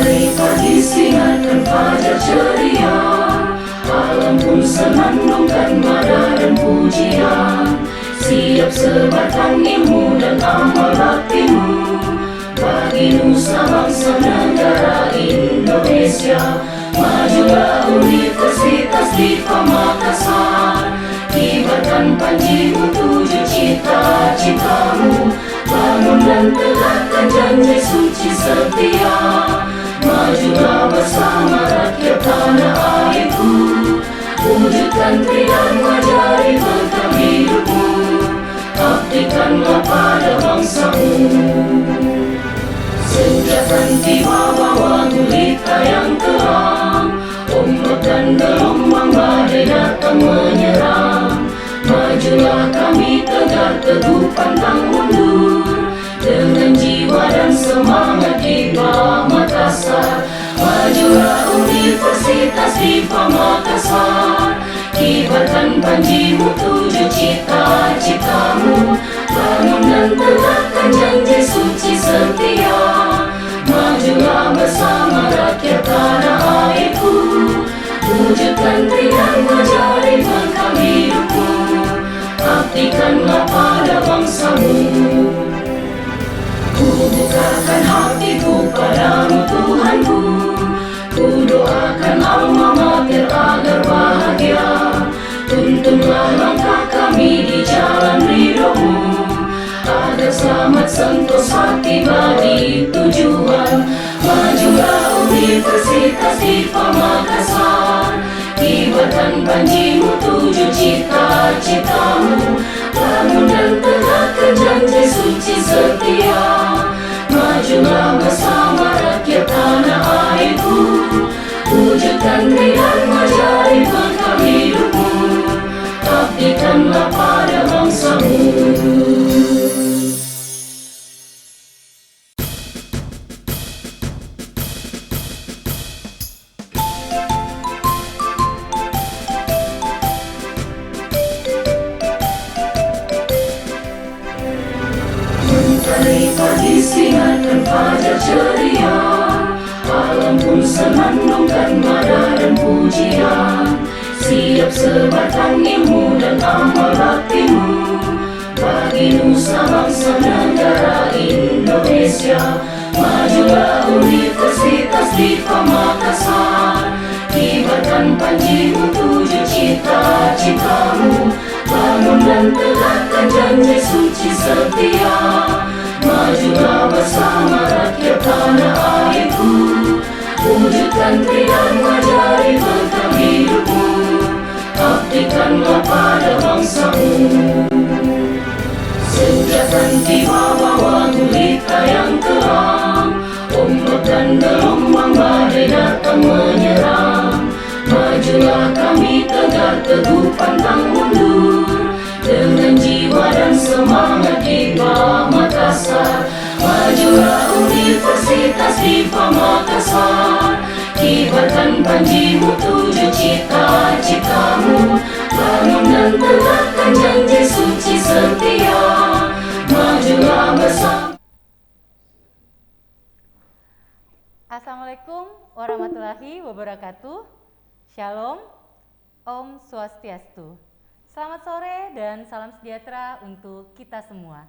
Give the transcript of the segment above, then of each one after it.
Mentari pagi singatkan fajar ceria, alam pun senandungkan mada dan pujian. Siap sebarkan ilmu dan amal baktimu bagi nusa bangsa negara Indonesia. Majulah Universitas Dipa Makassar, kibarkan panjimu tuju cita-citamu, bangun dan tegakkan janji suci setia. Majulah bersama rakyat tanah airku, wujudkan tridharma jari bekal hidupmu, abdikanlah pada bangsamu. Senjata tiba bawa gulita yang terang, ombak dan gelombang badai datang menyerang. Majulah kami tegar teguh pantang mundur, dengan jiwa dan semangat Dipa Makassar. Majulah Universitas Dipa Makassar, kibarkan panjimu tuju cita-citamu, bangun dan tegakkan janji suci setia. Majulah bersama rakyat tanah airku, wujudkan tridharma jari bekal hidupmu, abdikanlah pada bangsamu. Ku bukakan hatiku padamu Tuhanku, ku doakan alma mater agar bahagia. Tuntunlah langkah kami di jalan ridhomu, agar selamat sentosa tiba di tujuan. Majulah Universitas Dipa Makassar, kibarkan panjimu tuju cita-citamu, bangun dan tegakkan janji suci setia. Majulah bersama rakyat tanah airku, wujudkan tridharma jari bekal hidupmu, abdikanlah pada bangsamu. Mentari pagi singatkan fajar ceria, alam pun senandungkan mada dan pujian. Siap sebarkan ilmu dan amal baktimu bagi nusa bangsa negara Indonesia. Majulah Universitas Dipa Makassar, kibarkan panjimu tuju cita-citamu, bangun dan tegakkan janji suci setia. Majulah bersama rakyat tanah airku, wujudkan tridharma jari bekal hidupmu, abdikanlah pada bangsamu. Senjata tiba bawa gulita yang terang, ombak dan gelombang badai datang menyerang. Majulah kami tegar teguh pantang mundur, dengan jiwa dan semangat Dipa Makassar. Majulah Universitas Dipa Makassar, kibarkan panjimu tuju cita-citamu, bangun dan tegakkan janji suci setia. Majulah bersama. Assalamualaikum warahmatullahi wabarakatuh. Shalom, Om Swastiastu. Selamat sore dan salam sejahtera untuk kita semua.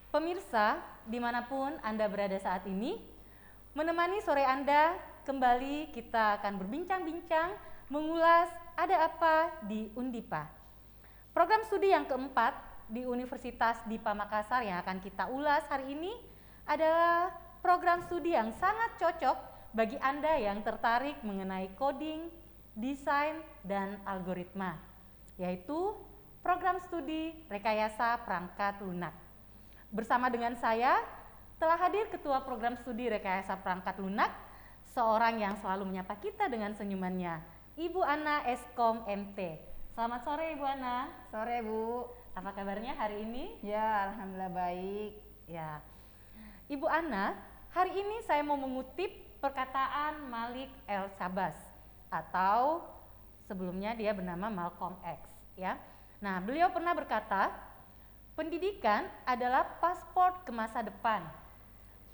Pemirsa, dimanapun Anda berada saat ini, menemani sore Anda, kembali kita akan berbincang-bincang, mengulas ada apa di Undipa. Program studi yang keempat di Universitas Dipa Makassar yang akan kita ulas hari ini adalah program studi yang sangat cocok bagi Anda yang tertarik mengenai coding, desain, dan algoritma, yaitu program studi rekayasa perangkat lunak. Bersama dengan saya, telah hadir Ketua Program Studi Rekayasa Perangkat Lunak, seorang yang selalu menyapa kita dengan senyumannya, Ibu Ana Eskom MT. Selamat sore Ibu Ana. Sore Bu. Apa kabarnya hari ini? Ya, alhamdulillah baik. Ya, Ibu Ana, hari ini saya mau mengutip perkataan Malik El Shabazz, atau sebelumnya dia bernama Malcolm X, ya. Nah, beliau pernah berkata, pendidikan adalah paspor ke masa depan,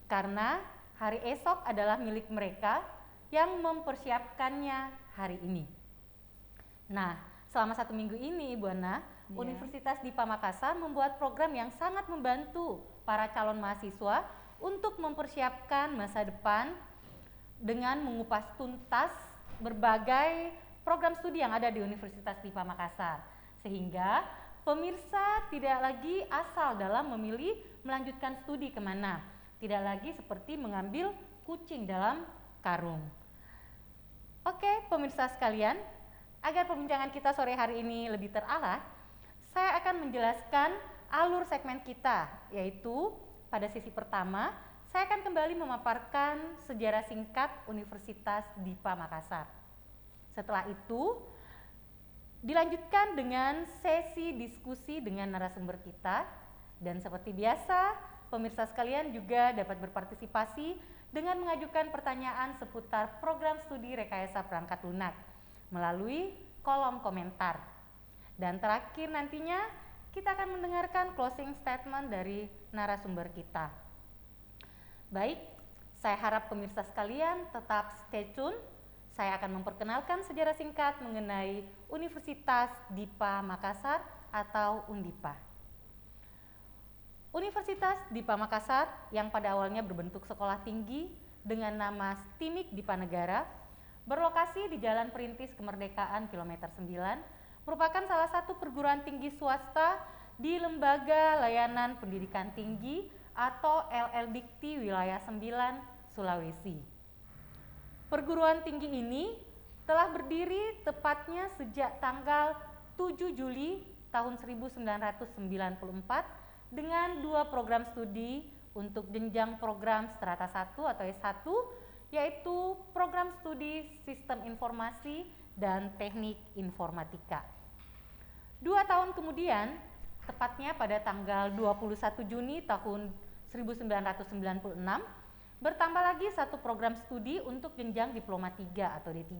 karena hari esok adalah milik mereka yang mempersiapkannya hari ini. Nah, selama 1 minggu ini, Bu Ana, Universitas Dipa Makassar membuat program yang sangat membantu para calon mahasiswa untuk mempersiapkan masa depan dengan mengupas tuntas berbagai program studi yang ada di Universitas Dipa Makassar, sehingga pemirsa tidak lagi asal dalam memilih melanjutkan studi kemana, tidak lagi seperti mengambil kucing dalam karung. Oke, pemirsa sekalian, agar perbincangan kita sore hari ini lebih terarah, saya akan menjelaskan alur segmen kita, yaitu pada sesi pertama, saya akan kembali memaparkan sejarah singkat Universitas Dipa Makassar. Setelah itu, dilanjutkan dengan sesi diskusi dengan narasumber kita, dan seperti biasa, pemirsa sekalian juga dapat berpartisipasi dengan mengajukan pertanyaan seputar program studi rekayasa perangkat lunak melalui kolom komentar. Dan terakhir nantinya kita akan mendengarkan closing statement dari narasumber kita. Baik, saya harap pemirsa sekalian tetap stay tune. Saya akan memperkenalkan sejarah singkat mengenai Universitas Dipa Makassar atau Undipa. Universitas Dipa Makassar yang pada awalnya berbentuk sekolah tinggi dengan nama STIMIK Dipa Negara berlokasi di Jalan Perintis Kemerdekaan kilometer 9, merupakan salah satu perguruan tinggi swasta di Lembaga Layanan Pendidikan Tinggi atau LLDikti Wilayah 9 Sulawesi. Perguruan tinggi ini telah berdiri tepatnya sejak tanggal 7 Juli tahun 1994 dengan 2 program studi untuk jenjang program strata 1 atau S1, yaitu program studi Sistem Informasi dan Teknik Informatika. 2 tahun kemudian, tepatnya pada tanggal 21 Juni tahun 1996, bertambah lagi 1 program studi untuk jenjang diploma 3 atau D3,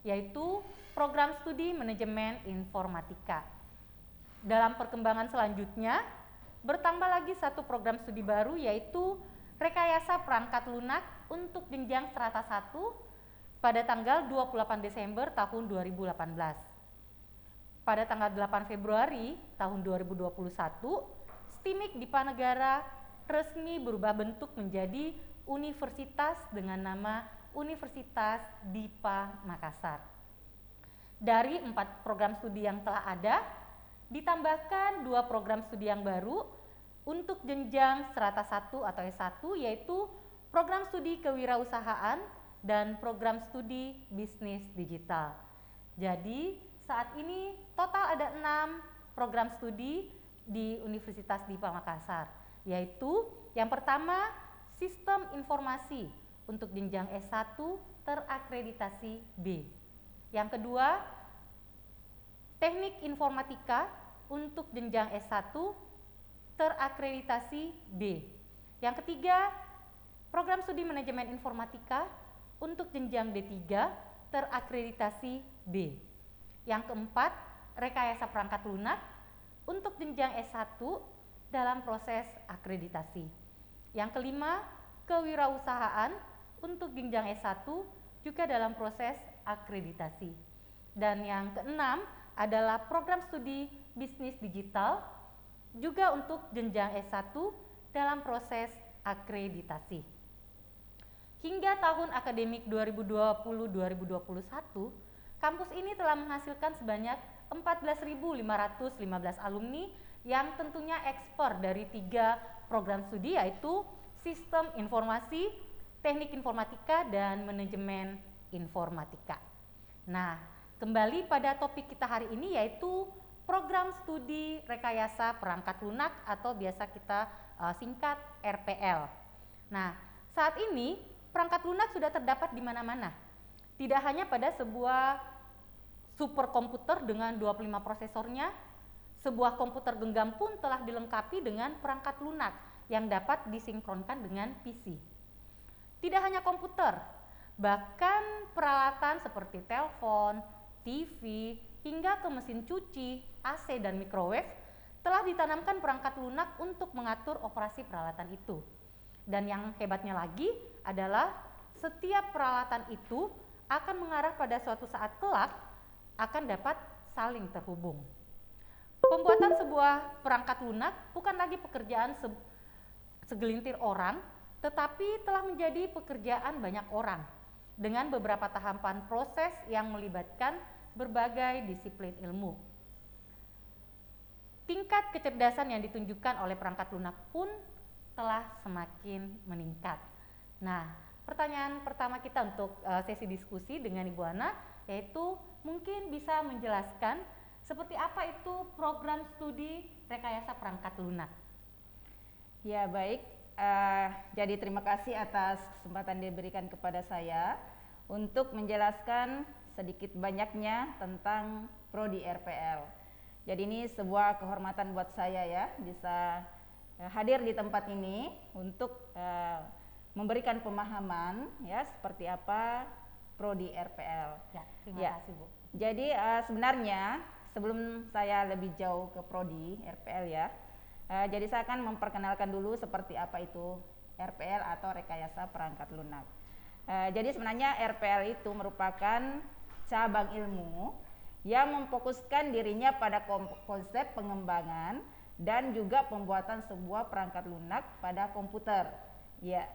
yaitu program studi Manajemen Informatika. Dalam perkembangan selanjutnya, bertambah lagi 1 program studi baru, yaitu Rekayasa Perangkat Lunak untuk jenjang strata 1 pada tanggal 28 Desember tahun 2018. Pada tanggal 8 Februari tahun 2021, STIMIK Dipa Negara resmi berubah bentuk menjadi universitas dengan nama Universitas Dipa Makassar. Dari 4 program studi yang telah ada, ditambahkan 2 program studi yang baru untuk jenjang strata 1 atau S1, yaitu program studi kewirausahaan dan program studi bisnis digital. Jadi saat ini total ada 6 program studi di Universitas Dipa Makassar, yaitu yang pertama Sistem Informasi untuk jenjang S1 terakreditasi B. Yang kedua, Teknik Informatika untuk jenjang S1 terakreditasi B. Yang ketiga, Program Studi Manajemen Informatika untuk jenjang D3 terakreditasi B. Yang keempat, Rekayasa Perangkat Lunak untuk jenjang S1 dalam proses akreditasi. Yang kelima, Kewirausahaan untuk jenjang S1 juga dalam proses akreditasi. Dan yang keenam adalah program studi bisnis digital juga untuk jenjang S1 dalam proses akreditasi. Hingga tahun akademik 2020-2021, kampus ini telah menghasilkan sebanyak 14.515 alumni yang tentunya ekspor dari 3 program studi, yaitu Sistem Informasi, Teknik Informatika, dan Manajemen Informatika. Nah, kembali pada topik kita hari ini, yaitu program studi rekayasa perangkat lunak atau biasa kita singkat RPL. Nah, saat ini perangkat lunak sudah terdapat di mana-mana. Tidak hanya pada sebuah superkomputer dengan 25 prosesornya, sebuah komputer genggam pun telah dilengkapi dengan perangkat lunak yang dapat disinkronkan dengan PC. Tidak hanya komputer, bahkan peralatan seperti telepon, TV, hingga ke mesin cuci, AC, dan microwave telah ditanamkan perangkat lunak untuk mengatur operasi peralatan itu. Dan yang hebatnya lagi, adalah setiap peralatan itu akan mengarah pada suatu saat kelak akan dapat saling terhubung. Pembuatan sebuah perangkat lunak bukan lagi pekerjaan segelintir orang, tetapi telah menjadi pekerjaan banyak orang dengan beberapa tahapan proses yang melibatkan berbagai disiplin ilmu. Tingkat kecerdasan yang ditunjukkan oleh perangkat lunak pun telah semakin meningkat. Nah, pertanyaan pertama kita untuk sesi diskusi dengan Ibu Ana yaitu mungkin bisa menjelaskan seperti apa itu program studi rekayasa perangkat lunak. Ya baik, jadi terima kasih atas kesempatan diberikan kepada saya untuk menjelaskan sedikit banyaknya tentang Prodi RPL. Jadi ini sebuah kehormatan buat saya ya bisa hadir di tempat ini untuk memberikan pemahaman ya seperti apa Prodi RPL. Ya, terima kasih Bu. Jadi sebenarnya sebelum saya lebih jauh ke Prodi RPL ya, jadi saya akan memperkenalkan dulu seperti apa itu RPL atau rekayasa perangkat lunak. Jadi sebenarnya RPL itu merupakan cabang ilmu yang memfokuskan dirinya pada konsep pengembangan dan juga pembuatan sebuah perangkat lunak pada komputer. Ya,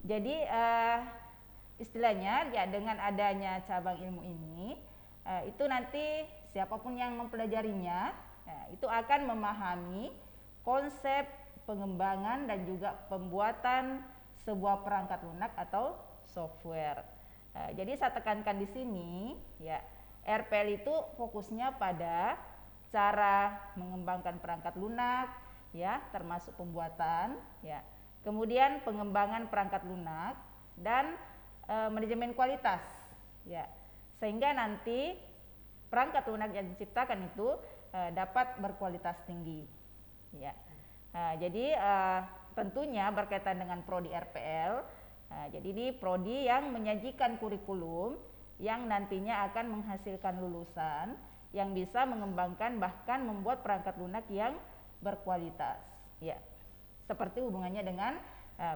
jadi istilahnya ya dengan adanya cabang ilmu ini itu nanti siapapun yang mempelajarinya itu akan memahami konsep pengembangan dan juga pembuatan sebuah perangkat lunak atau software. Jadi saya tekankan di sini ya RPL itu fokusnya pada cara mengembangkan perangkat lunak ya termasuk pembuatan ya. Kemudian pengembangan perangkat lunak dan manajemen kualitas ya. Sehingga nanti perangkat lunak yang diciptakan itu dapat berkualitas tinggi ya. Jadi tentunya berkaitan dengan Prodi RPL. Jadi ini prodi yang menyajikan kurikulum yang nantinya akan menghasilkan lulusan yang bisa mengembangkan bahkan membuat perangkat lunak yang berkualitas. Ya, seperti hubungannya dengan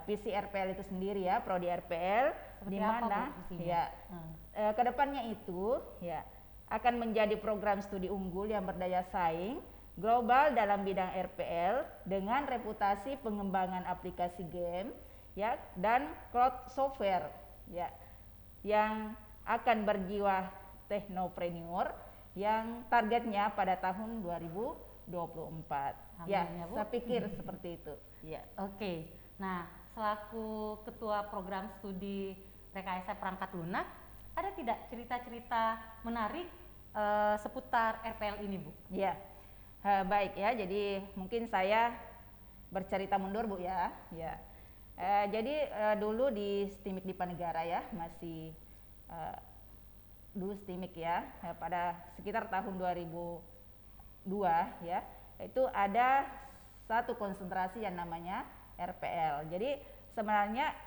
visi RPL itu sendiri ya, Prodi RPL, di mana ya kedepannya itu ya akan menjadi program studi unggul yang berdaya saing global dalam bidang RPL dengan reputasi pengembangan aplikasi game ya dan cloud software ya yang akan berjiwa teknopreneur yang targetnya pada tahun 2024. Ya, saya pikir seperti itu. Ya. Oke. Nah, selaku ketua program studi rekayasa perangkat lunak, ada tidak cerita-cerita menarik seputar RPL ini, Bu? Ya. Baik ya. Jadi mungkin saya bercerita mundur, Bu ya. Ya. Jadi dulu di STIMIK Dipa Negara ya, masih dulu STIMIK ya, pada sekitar tahun 2002 ya, itu ada satu konsentrasi yang namanya RPL. Jadi sebenarnya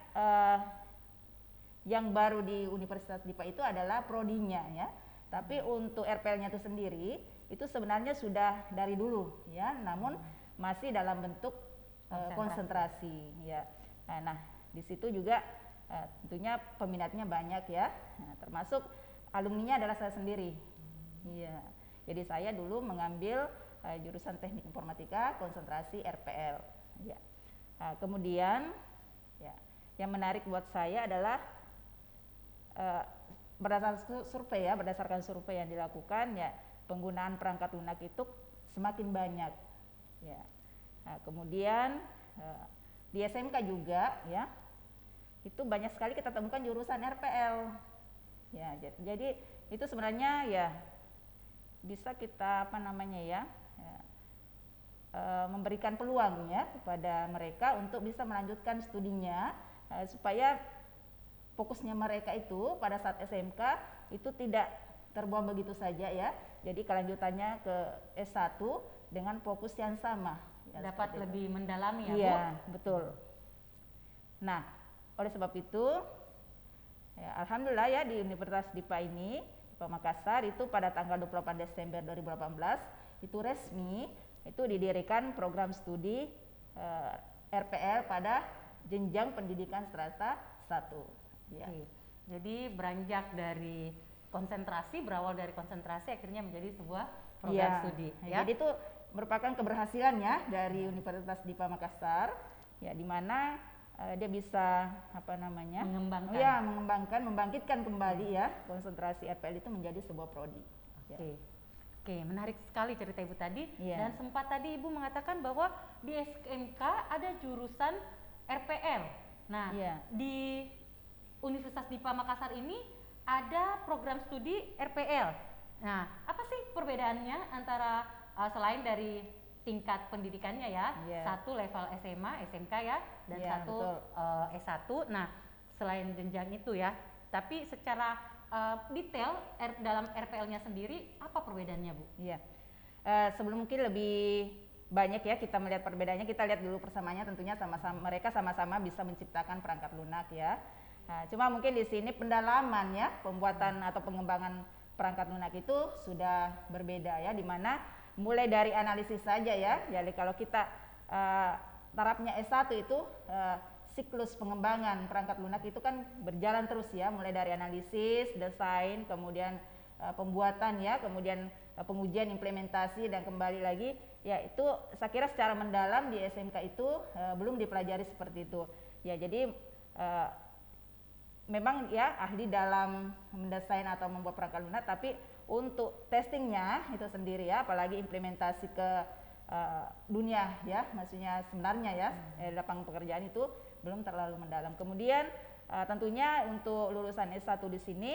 yang baru di Universitas Dipa itu adalah prodinya ya, tapi untuk RPL-nya itu sendiri itu sebenarnya sudah dari dulu ya, namun masih dalam bentuk konsentrasi ya. Nah, di situ juga tentunya peminatnya banyak ya, termasuk alumninya adalah saya sendiri. Iya, jadi saya dulu mengambil jurusan Teknik Informatika konsentrasi RPL. Ya. Kemudian, ya, yang menarik buat saya adalah berdasarkan survei yang dilakukan ya, penggunaan perangkat lunak itu semakin banyak. Ya. Kemudian di SMK juga ya itu banyak sekali kita temukan jurusan RPL ya, jadi itu sebenarnya ya bisa kita memberikan peluang ya kepada mereka untuk bisa melanjutkan studinya supaya fokusnya mereka itu pada saat SMK itu tidak terbuang begitu saja ya, jadi kelanjutannya ke S1 dengan fokus yang sama. Dapat lebih mendalami ya, Bu? Iya, betul. Nah, oleh sebab itu, ya, alhamdulillah ya di Universitas Dipa ini, Dipa Makassar itu pada tanggal 28 Desember 2018 itu resmi itu didirikan program studi RPL pada jenjang pendidikan strata S1. Ya. Oke. Jadi berawal dari konsentrasi akhirnya menjadi sebuah program Iya. studi. Nah, Ya. jadi itu merupakan keberhasilan ya dari Universitas Dipa Makassar, ya di mana dia bisa Mengembangkan. membangkitkan kembali ya konsentrasi RPL itu menjadi sebuah prodi. Ya. Oke, menarik sekali cerita Ibu tadi. Iya. Dan sempat tadi Ibu mengatakan bahwa di SMK ada jurusan RPL. Nah, Iya. di Universitas Dipa Makassar ini ada program studi RPL. Nah, apa sih perbedaannya antara selain dari tingkat pendidikannya ya, Iya. satu level SMA, SMK ya, dan Iya, satu betul. S1. Nah, selain jenjang itu ya, tapi secara detail dalam RPL-nya sendiri apa perbedaannya, Bu? Iya. Sebelum mungkin lebih banyak ya kita melihat perbedaannya, kita lihat dulu persamaannya. Tentunya mereka sama-sama bisa menciptakan perangkat lunak ya. Nah, cuma mungkin di sini pendalaman ya, pembuatan atau pengembangan perangkat lunak itu sudah berbeda ya, di mana mulai dari analisis saja ya. Jadi kalau kita tarafnya S1 itu siklus pengembangan perangkat lunak itu kan berjalan terus ya, mulai dari analisis, desain, kemudian pembuatan ya, kemudian pengujian, implementasi, dan kembali lagi ya. Itu saya kira secara mendalam di SMK itu belum dipelajari seperti itu ya. Jadi memang ya ahli dalam mendesain atau membuat perangkat lunak, tapi untuk testingnya itu sendiri ya, apalagi implementasi ke dunia ya, maksudnya sebenarnya ya lapangan pekerjaan itu belum terlalu mendalam. Kemudian tentunya untuk lulusan S1 di sini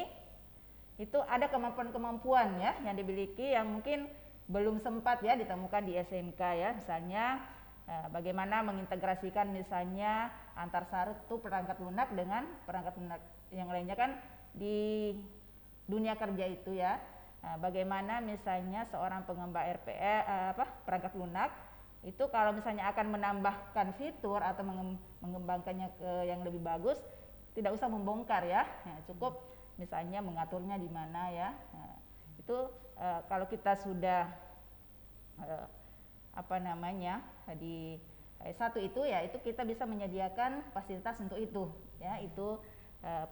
itu ada kemampuan-kemampuan ya yang dimiliki yang mungkin belum sempat ya ditemukan di SMK ya. Misalnya bagaimana mengintegrasikan misalnya antar satu perangkat lunak dengan perangkat lunak yang lainnya kan di dunia kerja itu ya. Bagaimana misalnya seorang pengembang perangkat lunak itu kalau misalnya akan menambahkan fitur atau mengembangkannya ke yang lebih bagus, tidak usah membongkar ya, cukup misalnya mengaturnya di mana ya. Itu kalau kita sudah di S1 itu ya, itu kita bisa menyediakan fasilitas untuk itu ya. Itu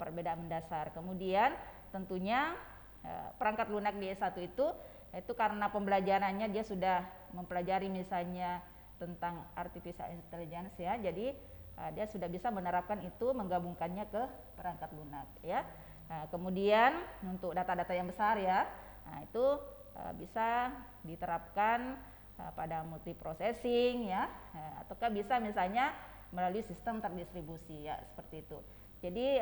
perbedaan mendasar. Kemudian tentunya perangkat lunak di S1 itu karena pembelajarannya dia sudah mempelajari misalnya tentang artificial intelligence ya, jadi dia sudah bisa menerapkan itu, menggabungkannya ke perangkat lunak ya. Kemudian untuk data-data yang besar ya, itu bisa diterapkan pada multiprocessing ya, ataukah bisa misalnya melalui sistem terdistribusi ya, seperti itu. Jadi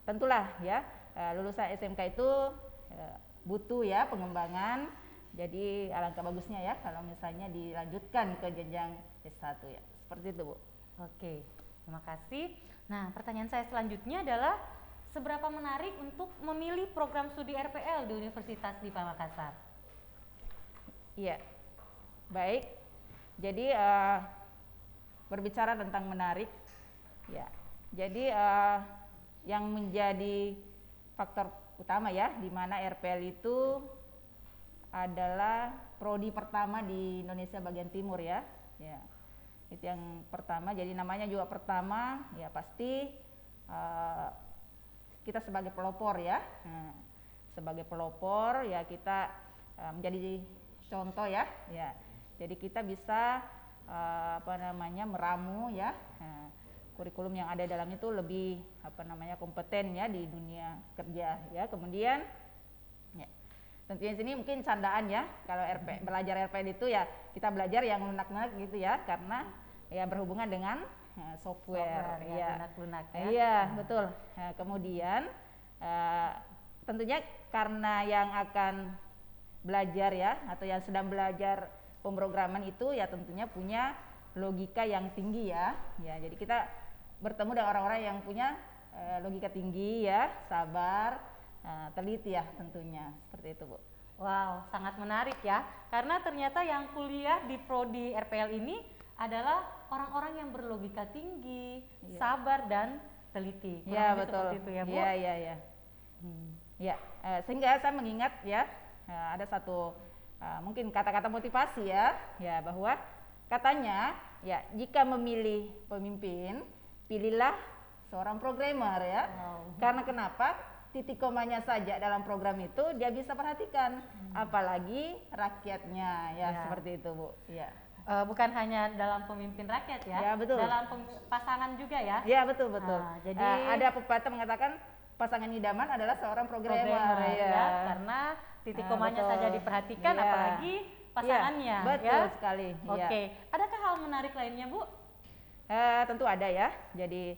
tentulah ya lulusan SMK itu butuh ya pengembangan. Jadi alangkah bagusnya ya kalau misalnya dilanjutkan ke jenjang S1 ya. Seperti itu, Bu. Oke, terima kasih. Nah, pertanyaan saya selanjutnya adalah seberapa menarik untuk memilih program studi RPL di Universitas Dipa Makassar? Iya. Baik. Jadi berbicara tentang menarik ya. Jadi yang menjadi faktor utama ya, di mana RPL itu adalah prodi pertama di Indonesia bagian timur ya. Ya. Itu yang pertama, jadi namanya juga pertama ya, pasti kita sebagai pelopor ya. Sebagai pelopor ya kita menjadi contoh ya. Ya. Jadi kita bisa meramu ya. Kurikulum yang ada dalam itu lebih kompeten ya di dunia kerja ya. Kemudian ya, tentunya di sini mungkin candaan ya, kalau belajar RPL itu ya kita belajar yang lunak-lunak gitu ya, karena ya berhubungan dengan software ya, lunak-lunak ya. Iya, betul. Kemudian tentunya karena yang akan belajar ya, atau yang sedang belajar pemrograman itu ya tentunya punya logika yang tinggi ya. Ya, jadi kita bertemu dengan orang-orang yang punya logika tinggi ya, sabar, teliti ya tentunya, seperti itu, Bu. Wow, sangat menarik ya, karena ternyata yang kuliah di prodi RPL ini adalah orang-orang yang berlogika tinggi, sabar dan teliti. Ya, Kurang lebih betul. Seperti itu ya, Bu. Iya. Ya, sehingga saya mengingat ya, ada satu mungkin kata-kata motivasi ya, bahwa katanya ya jika memilih pemimpin, pilihlah seorang programmer ya. Wow. Karena kenapa? Titik komanya saja dalam program itu dia bisa perhatikan, apalagi rakyatnya ya, seperti itu Bu. Ya. Bukan hanya dalam pemimpin rakyat ya, Ya, betul. dalam pasangan juga ya. Ya betul betul. Jadi Ada pepatah mengatakan pasangan idaman adalah seorang programmer, programmer ya. ya, karena titik komanya betul. saja diperhatikan, Iya. apalagi pasangannya. Iya, betul ya. sekali. Oke, Iya. adakah hal menarik lainnya Bu? Tentu ada ya. Jadi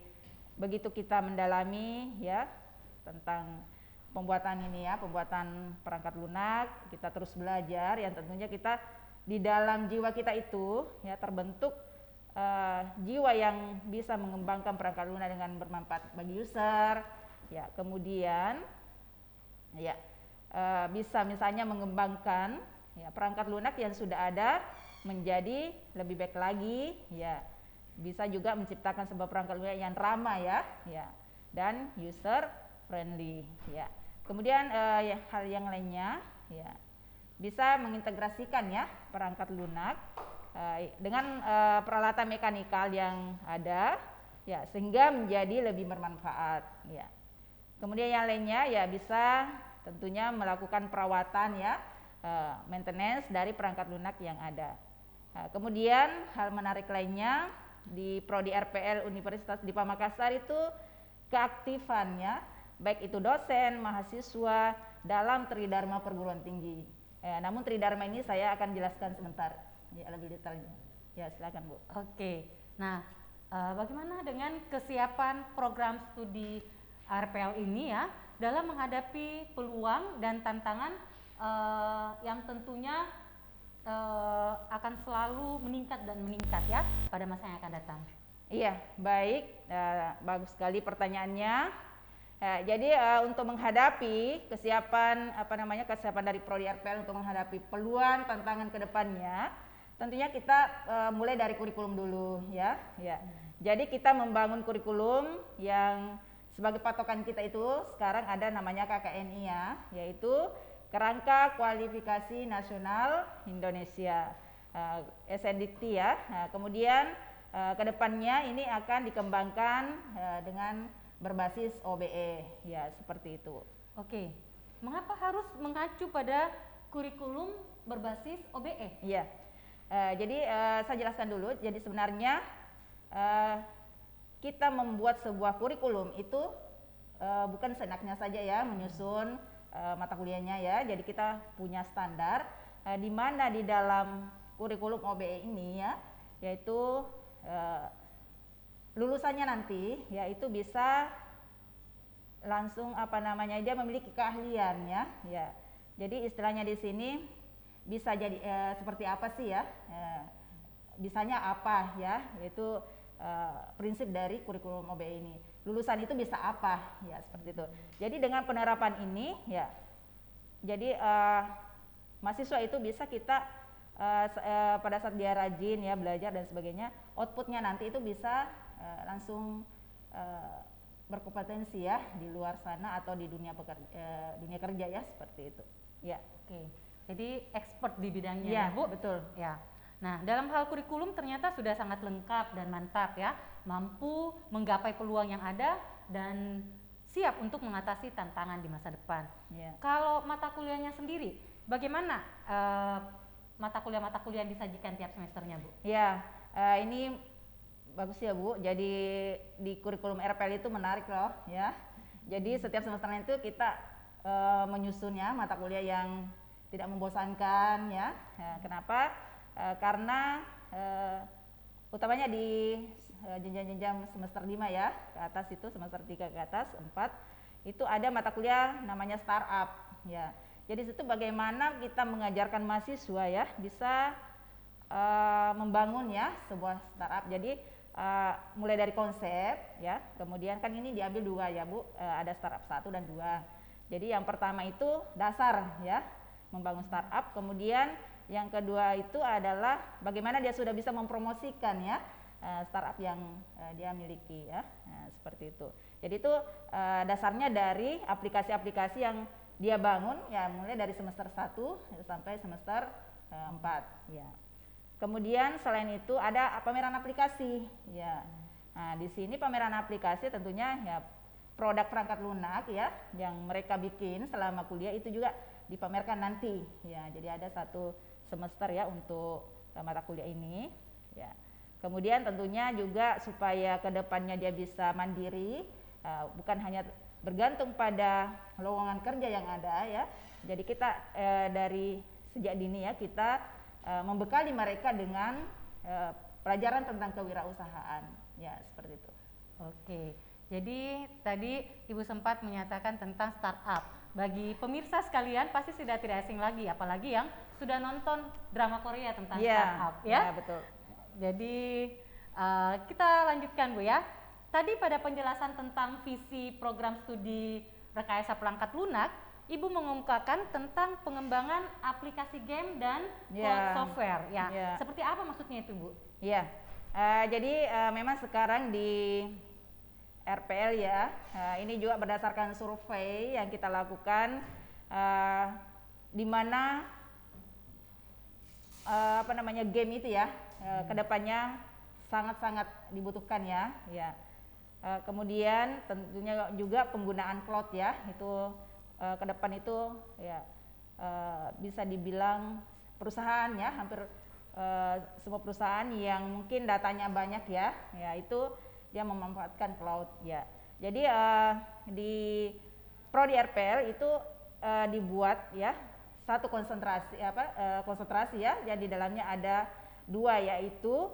begitu kita mendalami ya tentang pembuatan ini ya, pembuatan perangkat lunak, kita terus belajar yang tentunya kita di dalam jiwa kita itu ya terbentuk jiwa yang bisa mengembangkan perangkat lunak dengan bermanfaat bagi user. Ya, kemudian ya bisa misalnya mengembangkan ya perangkat lunak yang sudah ada menjadi lebih baik lagi ya. Bisa juga menciptakan sebuah perangkat lunak yang ramah ya dan user friendly ya. Kemudian ya, hal yang lainnya ya bisa mengintegrasikan ya perangkat lunak dengan peralatan mekanikal yang ada ya sehingga menjadi lebih bermanfaat ya. Kemudian yang lainnya ya bisa tentunya melakukan perawatan ya maintenance dari perangkat lunak yang ada. Kemudian hal menarik lainnya di Prodi RPL Universitas Dipa Makassar itu keaktifannya baik itu dosen, mahasiswa dalam Tridharma perguruan tinggi. Namun Tridharma ini saya akan jelaskan sebentar ya lebih detailnya. Ya silakan Bu. Oke, nah bagaimana dengan kesiapan program studi RPL ini ya dalam menghadapi peluang dan tantangan yang tentunya akan selalu meningkat dan meningkat ya pada masa yang akan datang. Iya, baik, bagus sekali pertanyaannya. Jadi untuk menghadapi kesiapan kesiapan dari Prodi RPL untuk menghadapi peluang tantangan ke depannya, tentunya kita mulai dari kurikulum dulu ya. Jadi kita membangun kurikulum yang sebagai patokan kita itu sekarang ada namanya KKNI ya, yaitu Kerangka Kualifikasi Nasional Indonesia SNDT ya. Kemudian kedepannya ini akan dikembangkan dengan berbasis OBE ya seperti itu. Oke, mengapa harus mengacu pada kurikulum berbasis OBE? Iya, jadi saya jelaskan dulu. Jadi sebenarnya kita membuat sebuah kurikulum itu bukan seenaknya saja ya menyusun mata kuliahnya ya. Jadi kita punya standar di mana di dalam kurikulum OBE ini ya, yaitu lulusannya nanti yaitu bisa langsung dia memiliki keahlian ya. Jadi istilahnya di sini bisa jadi seperti apa sih ya? Bisanya apa ya? Yaitu prinsip dari kurikulum OBE ini. Lulusan itu bisa apa ya seperti itu. Jadi dengan penerapan ini ya, jadi mahasiswa itu bisa kita pada saat dia rajin ya belajar dan sebagainya, outputnya nanti itu bisa langsung berkompetensi ya di luar sana atau di dunia kerja ya seperti itu. Ya. Oke. Jadi expert di bidangnya ya, ya, Bu. Betul. Ya. Nah, dalam hal kurikulum ternyata sudah sangat lengkap dan mantap ya, mampu menggapai peluang yang ada dan siap untuk mengatasi tantangan di masa depan. Ya. Kalau mata kuliahnya sendiri, bagaimana mata kuliah yang disajikan tiap semesternya, Bu? Ya, ini bagus ya Bu. Jadi di kurikulum RPL itu menarik loh ya. Jadi setiap semesternya itu kita menyusunnya mata kuliah yang tidak membosankan ya. Kenapa? Karena utamanya di jenjang-jenjang semester 5 ya ke atas itu, semester 3 ke atas 4 itu ada mata kuliah namanya startup ya. Jadi situ bagaimana kita mengajarkan mahasiswa ya bisa membangun ya sebuah startup. Jadi mulai dari konsep ya, kemudian kan ini diambil dua ya Bu, ada startup 1 dan 2. Jadi yang pertama itu dasar ya membangun startup, kemudian yang kedua itu adalah bagaimana dia sudah bisa mempromosikan ya startup yang dia miliki ya, seperti itu. Jadi itu dasarnya dari aplikasi-aplikasi yang dia bangun ya mulai dari semester 1 sampai semester 4 ya. Kemudian selain itu ada pameran aplikasi ya. Nah, di sini pameran aplikasi tentunya ya produk perangkat lunak ya yang mereka bikin selama kuliah itu juga dipamerkan nanti ya. Jadi ada 1 semester ya untuk mata kuliah ini ya. Kemudian tentunya juga supaya kedepannya dia bisa mandiri, bukan hanya bergantung pada lowongan kerja yang ada ya. Jadi kita dari sejak dini ya kita membekali mereka dengan pelajaran tentang kewirausahaan ya, seperti itu. Oke, jadi tadi Ibu sempat menyatakan tentang startup. Bagi pemirsa sekalian pasti sudah tidak asing lagi, apalagi yang sudah nonton drama Korea tentang startup ya. Ya, betul. Jadi kita lanjutkan Bu ya. Tadi pada penjelasan tentang visi program studi rekayasa perangkat lunak, Ibu mengungkapkan tentang pengembangan aplikasi game dan cloud software ya. Seperti apa maksudnya itu Bu? Iya, jadi memang sekarang di RPL ya, ini juga berdasarkan survei yang kita lakukan, di mana game itu ya, kedepannya sangat-sangat dibutuhkan ya. Kemudian tentunya juga penggunaan cloud ya, itu ke depan itu ya bisa dibilang perusahaan ya, hampir semua perusahaan yang mungkin datanya banyak ya, itu dia memanfaatkan cloud ya. Jadi di Prodi RPL itu dibuat ya satu konsentrasi ya. Jadi dalamnya ada 2 yaitu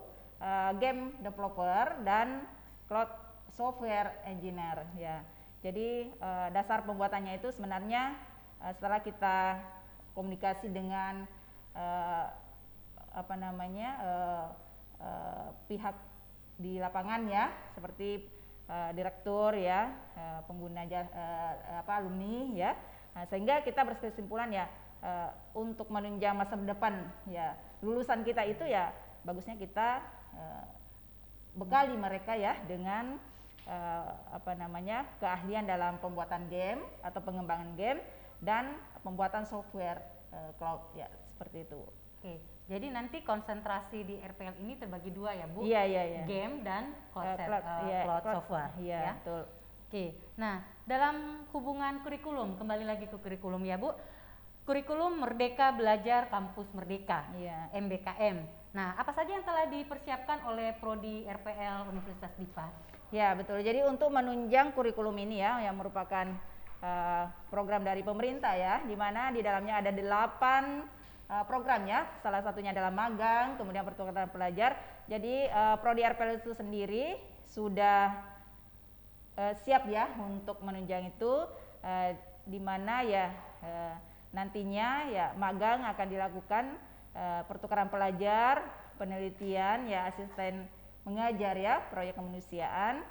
game developer dan cloud software engineer ya. Jadi dasar pembuatannya itu sebenarnya setelah kita komunikasi dengan pihak di lapangan ya, seperti direktur ya, pengguna alumni ya. Nah, sehingga kita berkesimpulan ya untuk menunjang masa depan ya lulusan kita itu ya bagusnya kita bekali mereka ya dengan keahlian dalam pembuatan game atau pengembangan game dan pembuatan software cloud ya, seperti itu. Oke, jadi nanti konsentrasi di RPL ini terbagi 2 ya Bu? Iya. Game dan cloud software. Iya, ya? betul. Oke, nah dalam hubungan kurikulum, kembali lagi ke kurikulum ya Bu. Kurikulum Merdeka Belajar Kampus Merdeka, MBKM. Nah, apa saja yang telah dipersiapkan oleh Prodi RPL Universitas Dipa? Ya, betul. Jadi untuk menunjang kurikulum ini ya, yang merupakan program dari pemerintah ya, di mana di dalamnya ada 8 program ya, salah satunya adalah magang, kemudian pertukaran pelajar. Jadi Prodi RPL itu sendiri sudah siap ya untuk menunjang itu, di mana ya nantinya ya magang akan dilakukan, pertukaran pelajar, penelitian ya, asisten mengajar ya, proyek kemanusiaan,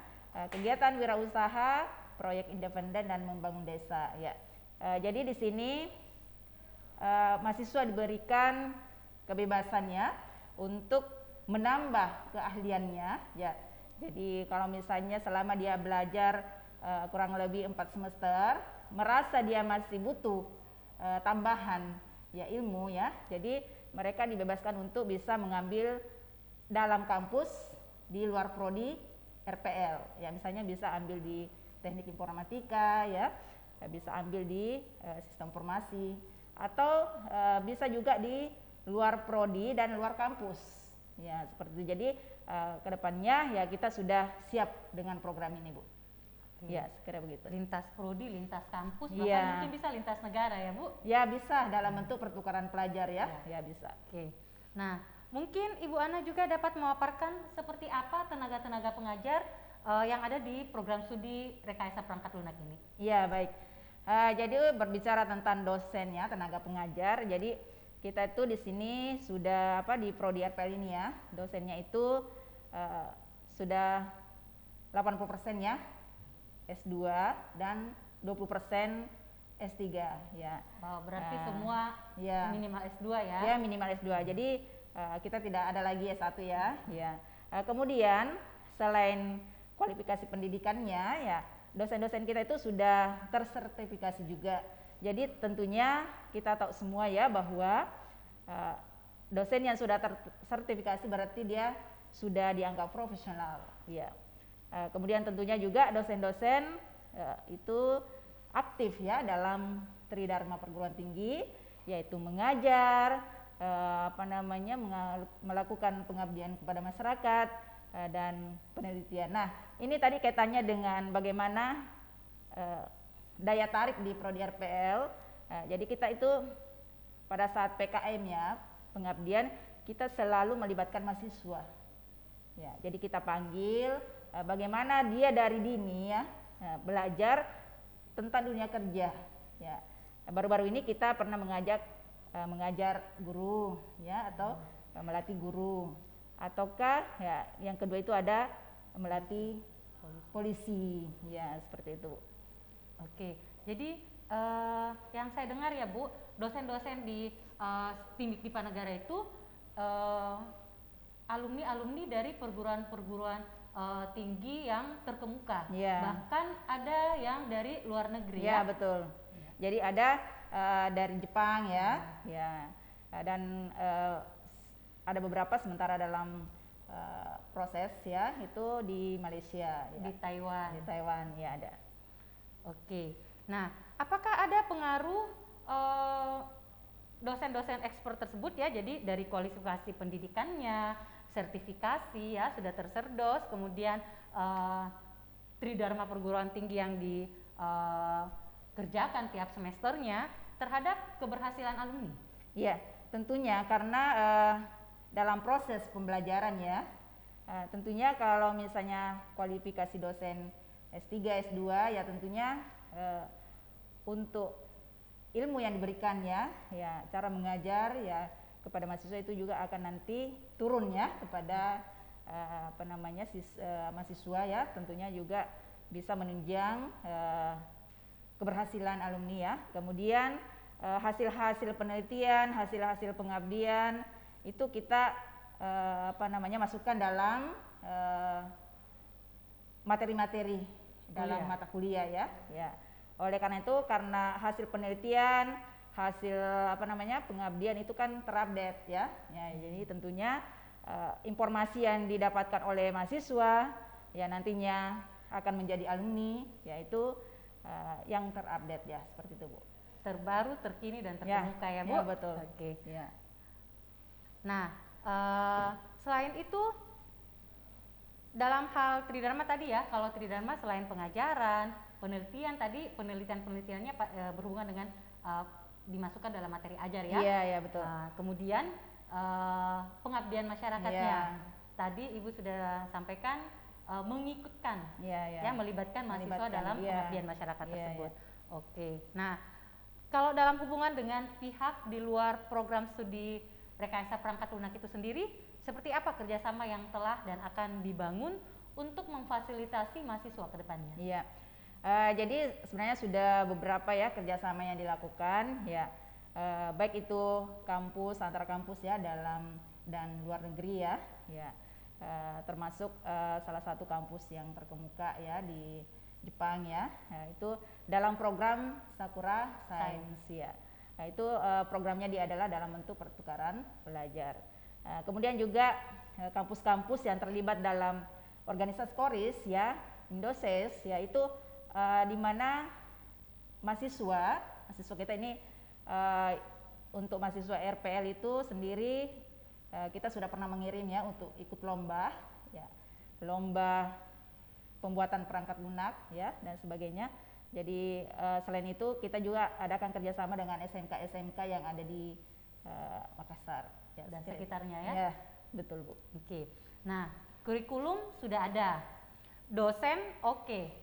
kegiatan wirausaha, proyek independen dan membangun desa ya. Jadi di sini mahasiswa diberikan kebebasannya untuk menambah keahliannya ya. Jadi kalau misalnya selama dia belajar kurang lebih 4 semester merasa dia masih butuh tambahan ya ilmu ya, jadi mereka dibebaskan untuk bisa mengambil dalam kampus di luar prodi RPL ya, misalnya bisa ambil di teknik informatika ya, bisa ambil di sistem informasi, atau bisa juga di luar prodi dan luar kampus ya, seperti itu. Jadi kedepannya ya kita sudah siap dengan program ini Bu. Ya, sekira begitu. Lintas prodi, lintas kampus, bahkan mungkin bisa lintas negara ya Bu? Ya bisa, dalam bentuk pertukaran pelajar ya, ya bisa. Oke. Nah, mungkin Ibu Ana juga dapat memaparkan seperti apa tenaga-tenaga pengajar yang ada di program studi rekayasa perangkat lunak ini. Ya baik. Jadi berbicara tentang dosennya, tenaga pengajar. Jadi kita itu di sini sudah di Prodi RPL ini ya, dosennya itu sudah 80% ya S2 dan 20% S3 ya. Wow, berarti semua minimal S2 ya? Ya minimal S2. Jadi kita tidak ada lagi S1 ya. Kemudian selain kualifikasi pendidikannya ya, dosen-dosen kita itu sudah tersertifikasi juga. Jadi tentunya kita tahu semua ya bahwa dosen yang sudah tersertifikasi berarti dia sudah dianggap profesional ya. Kemudian tentunya juga dosen-dosen itu aktif ya dalam Tridharma Perguruan Tinggi, yaitu mengajar, melakukan pengabdian kepada masyarakat dan penelitian. Nah, ini tadi kaitannya dengan bagaimana daya tarik di Prodi RPL. Jadi kita itu pada saat PKM ya, pengabdian, kita selalu melibatkan mahasiswa. Ya, jadi kita panggil bagaimana dia dari dini ya belajar tentang dunia kerja. Ya, baru-baru ini kita pernah mengajar guru ya, atau melatih guru, ataukah ya yang kedua itu ada melatih polisi ya, seperti itu. Oke, jadi yang saya dengar ya Bu, dosen-dosen di Tindik Dipanegara itu alumni-alumni dari perguruan-perguruan tinggi yang terkemuka, bahkan ada yang dari luar negeri ya. Betul. Jadi ada dari Jepang ya, dan ada beberapa sementara dalam proses ya, itu di Malaysia, ya. Di Taiwan ya ada. Oke, nah apakah ada pengaruh dosen-dosen ekspor tersebut ya, jadi dari kualifikasi pendidikannya, sertifikasi ya sudah terserdos, kemudian Tridharma Perguruan Tinggi yang dikerjakan tiap semesternya terhadap keberhasilan alumni? Iya, tentunya karena dalam proses pembelajaran ya, tentunya kalau misalnya kualifikasi dosen S3, S2 ya tentunya untuk ilmu yang diberikannya ya, cara mengajar ya kepada mahasiswa itu juga akan nanti turun ya kepada mahasiswa ya, tentunya juga bisa menunjang keberhasilan alumni ya. Kemudian hasil-hasil penelitian, hasil-hasil pengabdian itu kita masukkan dalam materi-materi dalam mata kuliah ya. Oleh karena itu, karena hasil penelitian, hasil pengabdian itu kan terupdate ya. Jadi tentunya informasi yang didapatkan oleh mahasiswa ya nantinya akan menjadi alumni, yaitu yang terupdate ya, seperti itu Bu. Terbaru, terkini dan terkemuka ya Bu. Ya betul. Oke. Ya. Nah, selain itu dalam hal Tridharma tadi ya, kalau Tridharma selain pengajaran, penelitian tadi, penelitiannya berhubungan dengan dimasukkan dalam materi ajar ya. Iya betul. Kemudian pengabdian masyarakatnya, tadi Ibu sudah sampaikan mengikutkan, melibatkan mahasiswa dalam pengabdian masyarakat tersebut. Oke. Nah, kalau dalam hubungan dengan pihak di luar program studi rekayasa perangkat lunak itu sendiri, seperti apa kerjasama yang telah dan akan dibangun untuk memfasilitasi mahasiswa ke depannya? Iya. Jadi sebenarnya sudah beberapa ya kerjasama yang dilakukan ya, baik itu kampus antar kampus ya, dalam dan luar negeri ya, termasuk salah satu kampus yang terkemuka ya di Jepang ya, itu dalam program Sakura Science ya. Nah, itu programnya dia adalah dalam bentuk pertukaran belajar. Kemudian juga kampus-kampus yang terlibat dalam organisasi Koris ya, Indoses ya, itu di mana mahasiswa kita ini untuk mahasiswa RPL itu sendiri kita sudah pernah mengirim ya untuk ikut lomba ya, lomba pembuatan perangkat lunak ya dan sebagainya. Jadi selain itu kita juga adakan kerjasama dengan SMK yang ada di Makassar ya, dan sekitarnya ya. Ya betul Bu. Oke. Nah, kurikulum sudah ada, dosen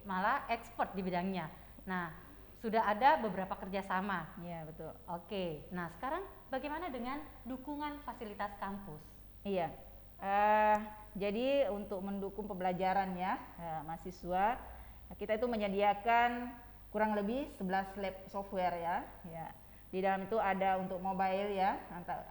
malah expert di bidangnya. Nah, sudah ada beberapa kerjasama. Iya betul. Oke. Nah, sekarang bagaimana dengan dukungan fasilitas kampus? Iya. Jadi untuk mendukung pembelajaran ya mahasiswa, kita itu menyediakan kurang lebih 11 lab software ya. Di dalam itu ada untuk mobile ya,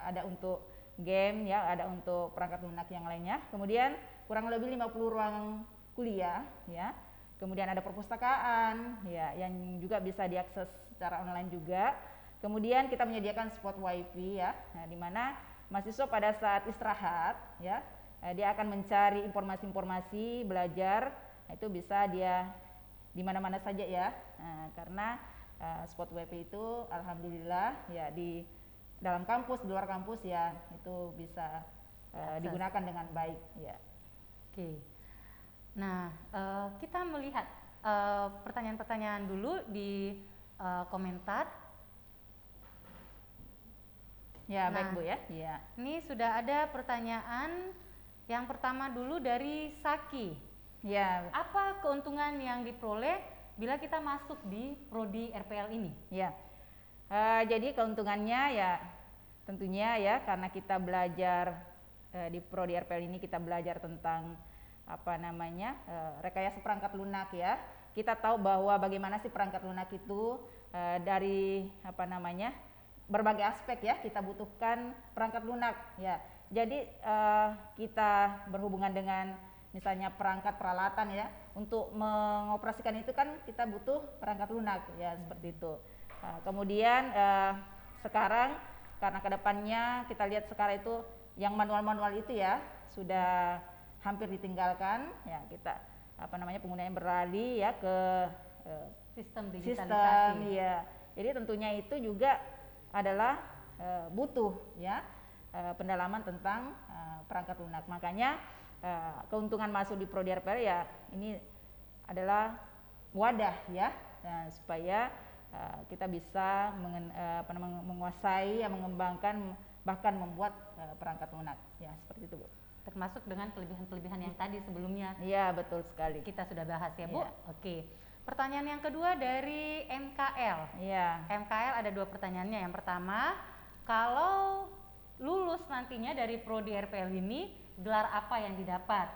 ada untuk game ya, ada untuk perangkat lunak yang lainnya. Kemudian kurang lebih 50 ruang kuliah ya. Kemudian ada perpustakaan ya yang juga bisa diakses secara online juga. Kemudian kita menyediakan spot wifi ya, di mana mahasiswa pada saat istirahat ya dia akan mencari informasi-informasi belajar Nah, itu bisa dia di mana-mana saja ya. Nah, karena spot WP itu alhamdulillah ya di dalam kampus, di luar kampus ya itu bisa digunakan dengan baik ya. Oke. Nah, kita melihat pertanyaan-pertanyaan dulu di komentar. Ya, Nah, baik Bu ya. Ya. Ini sudah ada pertanyaan yang pertama dulu dari Saki. Ya, Apa keuntungan yang diperoleh bila kita masuk di prodi RPL ini? ya. Jadi keuntungannya ya tentunya ya karena kita belajar di prodi RPL ini kita belajar tentang rekayasa perangkat lunak ya. Kita tahu bahwa bagaimana sih perangkat lunak itu dari berbagai aspek ya kita butuhkan perangkat lunak ya. Jadi kita berhubungan dengan misalnya perangkat peralatan ya untuk mengoperasikan itu kan kita butuh perangkat lunak ya seperti itu. Kemudian sekarang karena kedepannya kita lihat sekarang itu yang manual-manual itu ya sudah hampir ditinggalkan ya kita penggunaan beralih ya ke Sistem digitalisasi. sistem ya. Jadi tentunya itu juga adalah butuh ya pendalaman tentang perangkat lunak. Makanya keuntungan masuk di prodi RPL ya ini adalah wadah ya supaya kita bisa menguasai, mengembangkan bahkan membuat perangkat lunak ya seperti itu Bu. Termasuk dengan kelebihan-kelebihan yang tadi sebelumnya Iya betul sekali. kita sudah bahas ya Bu. Iya. Oke. Pertanyaan yang kedua dari MKL. Iya. MKL ada 2 pertanyaannya. Yang pertama, kalau lulus nantinya dari prodi RPL ini, gelar apa yang didapat?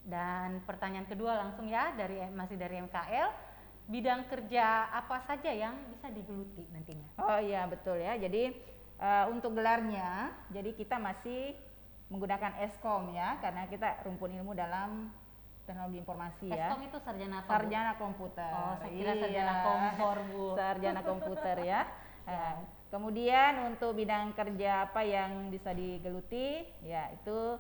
Dan pertanyaan kedua langsung ya masih dari MKL, bidang kerja apa saja yang bisa digeluti nantinya? Oh iya betul ya. Jadi untuk gelarnya, jadi kita masih menggunakan Eskom ya, karena kita rumpun ilmu dalam teknologi informasi ya. Eskom itu sarjana apa? Bu? Sarjana komputer. Oh, saya kira sarjana kompor Bu. Sarjana komputer ya. Kemudian untuk bidang kerja apa yang bisa digeluti, ya itu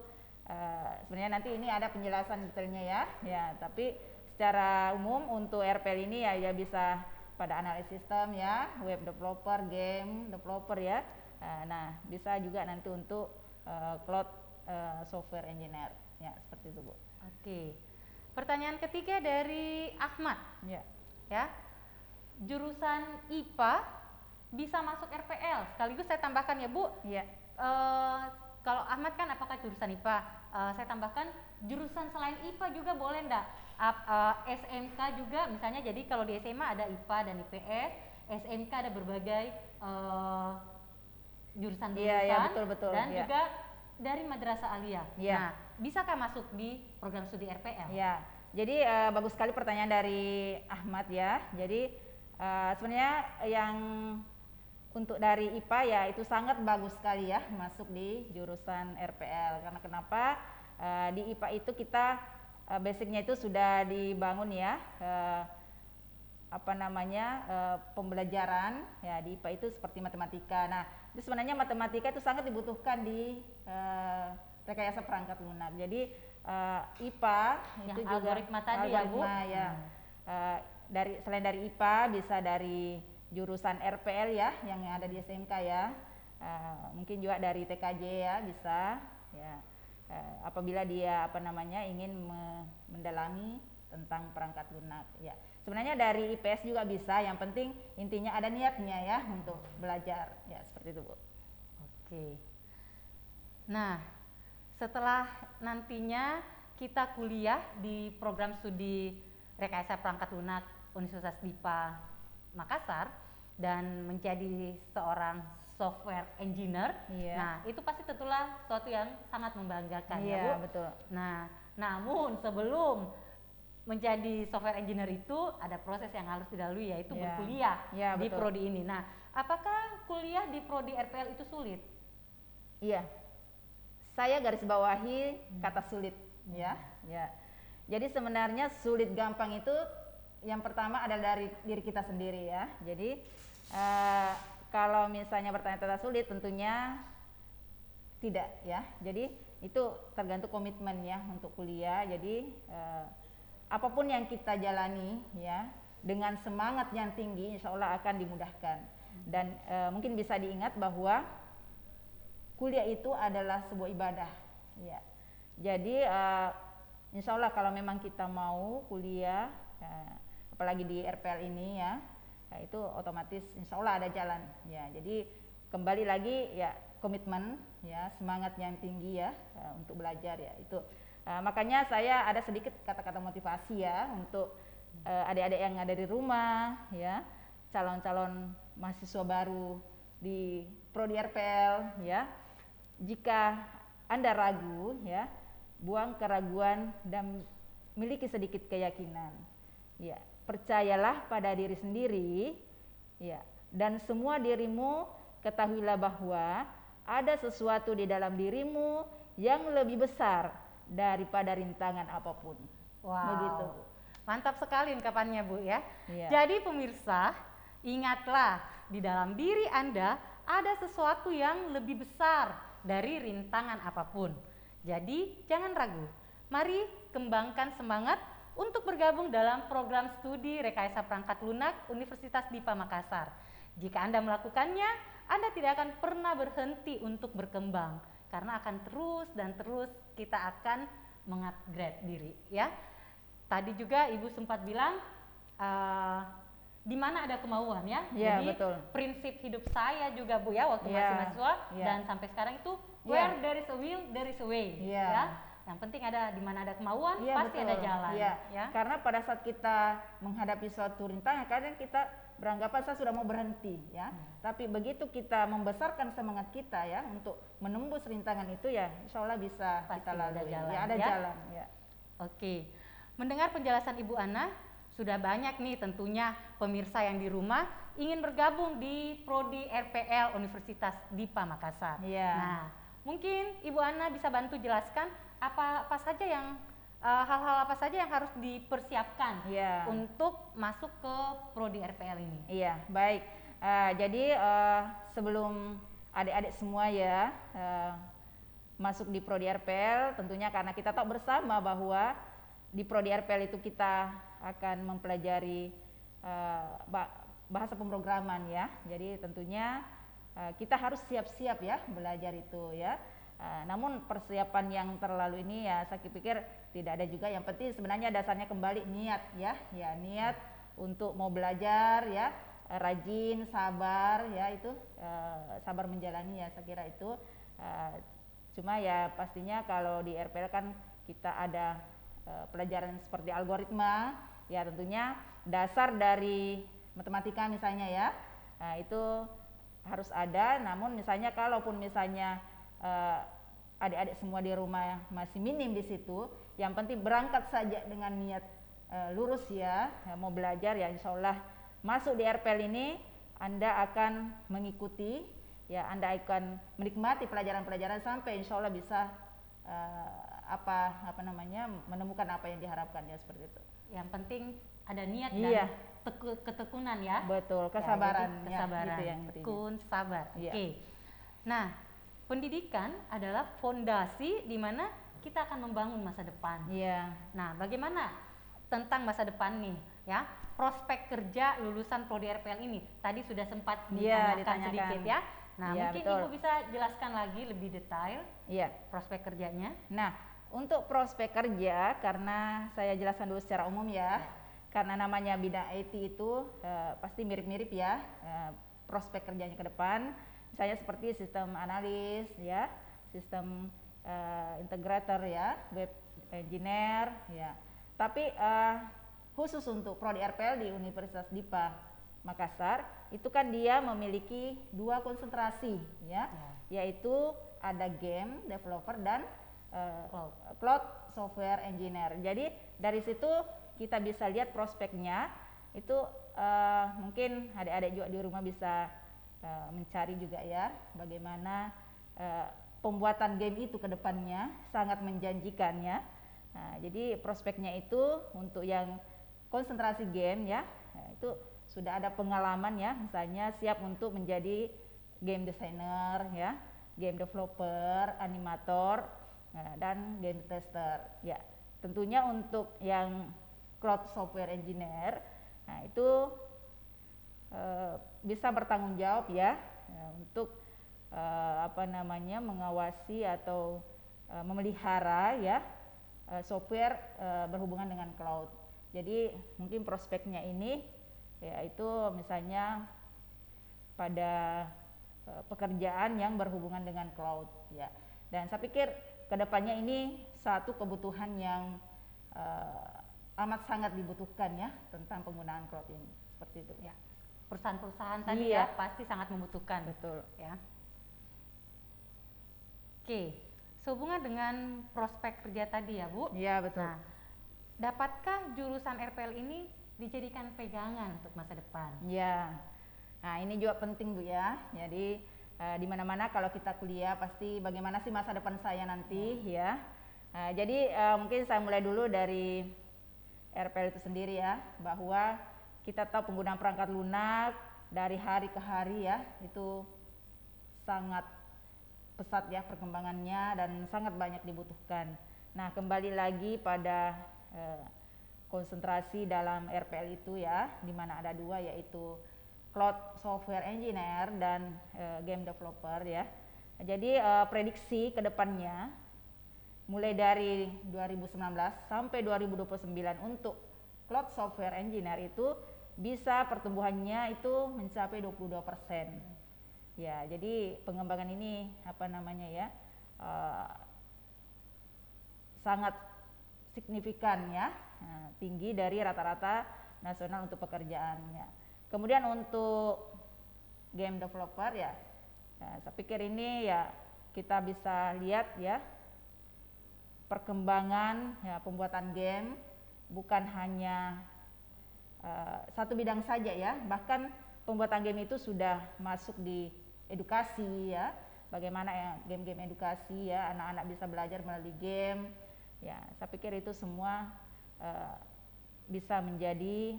sebenarnya nanti ini ada penjelasan detailnya ya. Ya, tapi secara umum untuk RPL ini ya bisa pada analisis sistem ya, web developer, game developer ya. Nah, bisa juga nanti untuk cloud software engineer ya seperti itu Bu. Oke. Pertanyaan ketiga dari Ahmad. Ya. Ya. Jurusan IPA bisa masuk RPL. Sekaligus saya tambahkan ya Bu. Iya. Kalau Ahmad kan apakah jurusan IPA? Saya tambahkan jurusan selain IPA juga boleh enggak? SMK juga misalnya, jadi kalau di SMA ada IPA dan IPS, SMK ada berbagai jurusan-jurusan Iya, betul, dan ya. juga dari madrasah aliyah. Ya. Nah, bisakah masuk di program studi RPL? Ya, jadi bagus sekali pertanyaan dari Ahmad ya. Jadi sebenarnya yang untuk dari IPA ya itu sangat bagus sekali ya masuk di jurusan RPL. Karena kenapa? Di IPA itu kita basicnya itu sudah dibangun ya. Pembelajaran ya di IPA itu seperti matematika. Nah, itu sebenarnya matematika itu sangat dibutuhkan di rekayasa perangkat lunak. Jadi IPA Yang itu juga algoritma tadi ya Bu. ya. Selain dari IPA bisa dari jurusan RPL ya yang ada di SMK ya. Mungkin juga dari TKJ ya bisa ya. Apabila dia ingin mendalami tentang perangkat lunak ya. Sebenarnya dari IPS juga bisa, yang penting intinya ada niatnya ya untuk belajar ya seperti itu Bu. Oke. Nah, setelah nantinya kita kuliah di program studi rekayasa perangkat lunak Universitas DIPA Makassar dan menjadi seorang software engineer, Iya. nah itu pasti tentulah sesuatu yang sangat membanggakan ya Iya, Bu. betul. Nah, namun sebelum menjadi software engineer itu ada proses yang harus dilalui yaitu Iya. berkuliah Iya, di betul. prodi ini. Nah, apakah kuliah di prodi RPL itu sulit? Iya. Saya garis bawahi kata sulit ya. Ya. Jadi sebenarnya sulit gampang itu yang pertama adalah dari diri kita sendiri ya. Jadi kalau misalnya bertanya tentang sulit tentunya tidak ya. Jadi itu tergantung komitmen ya untuk kuliah. Jadi apapun yang kita jalani ya dengan semangat yang tinggi, insya Allah akan dimudahkan. Dan mungkin bisa diingat bahwa kuliah itu adalah sebuah ibadah ya. Jadi insya Allah kalau memang kita mau kuliah apalagi di RPL ini ya, itu otomatis insya Allah ada jalan ya. Jadi kembali lagi ya, komitmen ya, semangat yang tinggi ya untuk belajar ya itu. Makanya saya ada sedikit kata-kata motivasi ya untuk adik-adik yang ada di rumah ya, calon-calon mahasiswa baru di Prodi RPL ya. Jika Anda ragu ya, buang keraguan dan miliki sedikit keyakinan. Ya, percayalah pada diri sendiri ya, dan semua dirimu ketahuilah bahwa ada sesuatu di dalam dirimu yang lebih besar daripada rintangan apapun. Wow. Begitu. Mantap sekali ungkapannya Bu ya. Iya. Jadi pemirsa, ingatlah di dalam diri Anda ada sesuatu yang lebih besar dari rintangan apapun. Jadi jangan ragu. Mari kembangkan semangat untuk bergabung dalam program studi Rekayasa Perangkat Lunak Universitas Dipa Makassar. Jika Anda melakukannya, Anda tidak akan pernah berhenti untuk berkembang, karena akan terus dan terus kita akan mengupgrade diri ya. Tadi juga Ibu sempat bilang di mana ada kemauan ya. Ya, Jadi betul. prinsip hidup saya juga Bu ya waktu Ya, masih mahasiswa ya. dan sampai sekarang itu Ya. where there is a will there is a way Ya. ya. Yang penting ada di mana ada kemauan Iya, pasti betul. ada jalan Iya. ya. Karena pada saat kita menghadapi suatu rintangan, kadang kita beranggapan saya sudah mau berhenti ya. Tapi begitu kita membesarkan semangat kita ya untuk menembus rintangan itu ya, insya Allah bisa Pasti kita ada lalui. jalan, Ya, ada ya. jalan ya. Oke. Mendengar penjelasan Ibu Ana, sudah banyak nih tentunya pemirsa yang di rumah ingin bergabung di Prodi RPL Universitas Dipa Makassar. Iya. Nah, mungkin Ibu Ana bisa bantu jelaskan apa saja yang hal-hal apa saja yang harus dipersiapkan Iya. untuk masuk ke Prodi RPL ini. Iya, baik. Jadi sebelum adik-adik semua ya masuk di Prodi RPL, tentunya karena kita tahu bersama bahwa di Prodi RPL itu kita akan mempelajari bahasa pemrograman ya. Jadi tentunya kita harus siap-siap ya belajar itu ya. Namun persiapan yang terlalu ini ya saya pikir tidak ada juga. Yang penting sebenarnya dasarnya kembali niat ya, niat untuk mau belajar ya, rajin, sabar ya, itu sabar menjalani ya, saya kira itu. Cuma ya pastinya kalau di RPL kan kita ada pelajaran seperti algoritma ya, tentunya dasar dari matematika misalnya ya, itu harus ada. Namun misalnya kalaupun misalnya adik-adik semua di rumah masih minim di situ, yang penting berangkat saja dengan niat lurus ya, mau belajar ya, insya Allah masuk di RPL ini Anda akan mengikuti ya, Anda akan menikmati pelajaran-pelajaran sampai insya Allah bisa menemukan apa yang diharapkan ya, seperti itu. Yang penting ada niat Iya. dan ketekunan ya. Betul, Ya, kesabaran jadi ya, kesabaran, gitu yang penting. tekun, sabar. Iya. Oke. Nah, pendidikan adalah fondasi di mana kita akan membangun masa depan. Iya. Nah, bagaimana tentang masa depan nih ya? Prospek kerja lulusan Prodi RPL ini tadi sudah sempat Iya, ditanyakan ditanyakan. sedikit ya. Nah, Iya, mungkin betul. Ibu bisa jelaskan lagi lebih detail Iya. prospek kerjanya. Nah, untuk prospek kerja, karena saya jelaskan dulu secara umum ya, karena namanya bidang IT itu pasti mirip-mirip ya prospek kerjanya ke depan. Misalnya seperti sistem analis ya, sistem integrator ya, web engineer ya. Tapi khusus untuk Prodi RPL di Universitas Dipa Makassar itu kan dia memiliki 2 konsentrasi ya, yaitu ada game developer dan cloud software engineer. Jadi dari situ kita bisa lihat prospeknya itu, mungkin adik-adik juga di rumah bisa mencari juga ya bagaimana pembuatan game itu ke depannya sangat menjanjikan ya. Nah, jadi prospeknya itu untuk yang konsentrasi game ya, itu sudah ada pengalaman ya, misalnya siap untuk menjadi game designer ya, game developer, animator, dan game tester ya. Tentunya untuk yang cloud software engineer, nah itu bisa bertanggung jawab ya untuk mengawasi atau memelihara ya software berhubungan dengan cloud. Jadi mungkin prospeknya ini yaitu misalnya pada pekerjaan yang berhubungan dengan cloud ya. Dan saya pikir kedepannya ini satu kebutuhan yang amat sangat dibutuhkan ya tentang penggunaan cloud ini, seperti itu ya. Perusahaan-perusahaan tadi iya. ya pasti sangat membutuhkan. Betul Ya. Oke, sehubungan dengan prospek kerja tadi ya Bu. iya betul. Nah, dapatkah jurusan RPL ini dijadikan pegangan untuk masa depan? Ya, nah ini juga penting Bu ya. Jadi di mana-mana kalau kita kuliah pasti bagaimana sih masa depan saya nanti ya. Jadi mungkin saya mulai dulu dari RPL itu sendiri ya, bahwa kita tahu penggunaan perangkat lunak dari hari ke hari ya itu sangat pesat ya perkembangannya dan sangat banyak dibutuhkan. Nah kembali lagi pada konsentrasi dalam RPL itu ya, di mana ada dua yaitu cloud software engineer dan game developer ya. Jadi prediksi kedepannya mulai dari 2019 sampai 2029 untuk cloud software engineer itu bisa pertumbuhannya itu mencapai 22%. Ya, jadi pengembangan ini sangat signifikan ya, tinggi dari rata-rata nasional untuk pekerjaannya. Kemudian untuk game developer ya, saya pikir ini ya kita bisa lihat ya perkembangan ya pembuatan game bukan hanya satu bidang saja ya, bahkan pembuatan game itu sudah masuk di edukasi ya, bagaimana ya game-game edukasi ya, anak-anak bisa belajar melalui game ya. Saya pikir itu semua bisa menjadi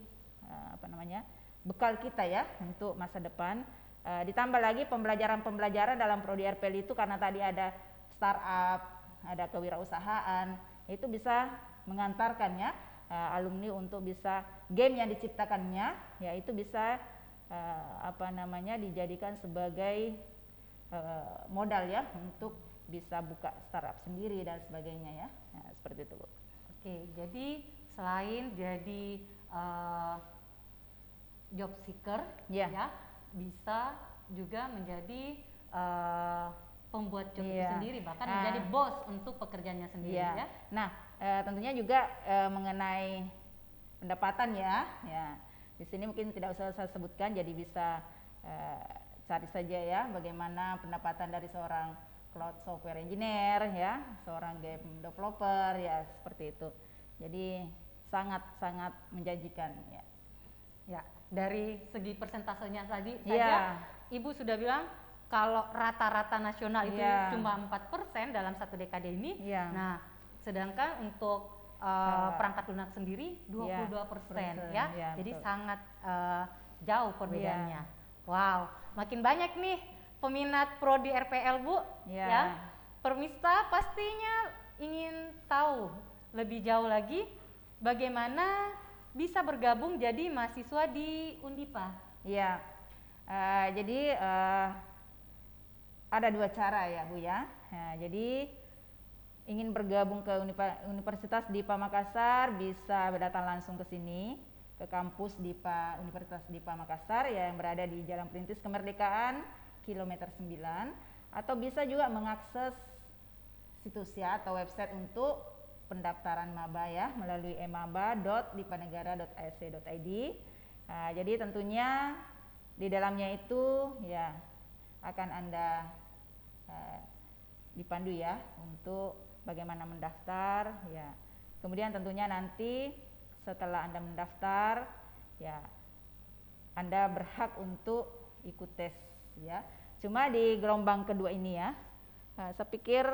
bekal kita ya untuk masa depan. Ditambah lagi pembelajaran dalam prodi RPL itu karena tadi ada startup, ada kewirausahaan, itu bisa mengantarkan ya alumni untuk bisa game yang diciptakannya ya itu bisa dijadikan sebagai modal ya untuk bisa buka startup sendiri dan sebagainya ya. Nah, seperti itu Bu. Oke, jadi selain jadi job seeker ya bisa juga menjadi pembuat job itu Iya. sendiri, bahkan menjadi bos untuk pekerjaannya sendiri Iya. ya. Nah, tentunya juga mengenai pendapatan ya. Di sini mungkin tidak usah saya sebutkan, jadi bisa cari saja ya bagaimana pendapatan dari seorang cloud software engineer ya, seorang game developer ya, seperti itu. Jadi sangat-sangat menjanjikan ya. Ya, dari segi persentasenya tadi Iya. saja Ibu sudah bilang kalau rata-rata nasional itu Iya. cuma 4% dalam satu dekade ini. Iya. Nah, sedangkan untuk perangkat lunak sendiri 22% ya. Iya, Jadi betul. sangat jauh perbedaannya. Wow, makin banyak nih peminat prodi RPL Bu Iya. ya. Permista pastinya ingin tahu lebih jauh lagi bagaimana bisa bergabung jadi mahasiswa di Undipa. Iya. Jadi ada dua cara ya Bu ya. Nah, jadi ingin bergabung ke Universitas DIPA Makassar bisa datang langsung ke sini ke kampus DIPA Universitas DIPA Makassar ya, yang berada di Jalan Perintis Kemerdekaan kilometer 9, atau bisa juga mengakses situs ya atau website untuk pendaftaran maba ya melalui emaba.dipanegara.ac.id. Nah, jadi tentunya di dalamnya itu ya akan Anda dipandu ya untuk bagaimana mendaftar ya. Kemudian tentunya nanti setelah Anda mendaftar ya Anda berhak untuk ikut tes ya. Cuma di gelombang kedua ini ya, saya pikir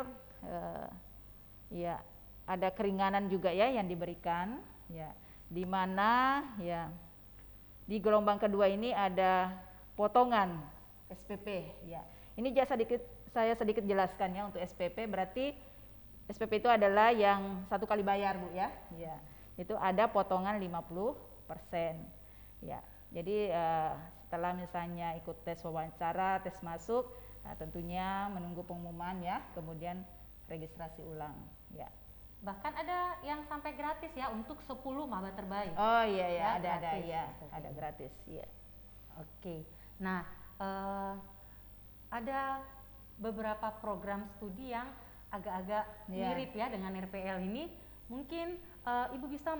ya ada keringanan juga ya yang diberikan ya, di mana ya di gelombang kedua ini ada potongan SPP ya. Ini saya sedikit jelaskan ya. Untuk SPP berarti SPP itu adalah yang satu kali bayar Bu ya. Ya. itu ada potongan 50%. Ya, jadi setelah misalnya ikut tes wawancara, tes masuk, tentunya menunggu pengumuman ya, kemudian registrasi ulang. Ya. Bahkan ada yang sampai gratis ya untuk 10 maba terbaik. Oh iya ya, Ya, ada gratis. ya, Oke. ada gratis ya. Oke. Nah, ada beberapa program studi yang agak-agak Ya. mirip ya dengan RPL ini. Mungkin Ibu bisa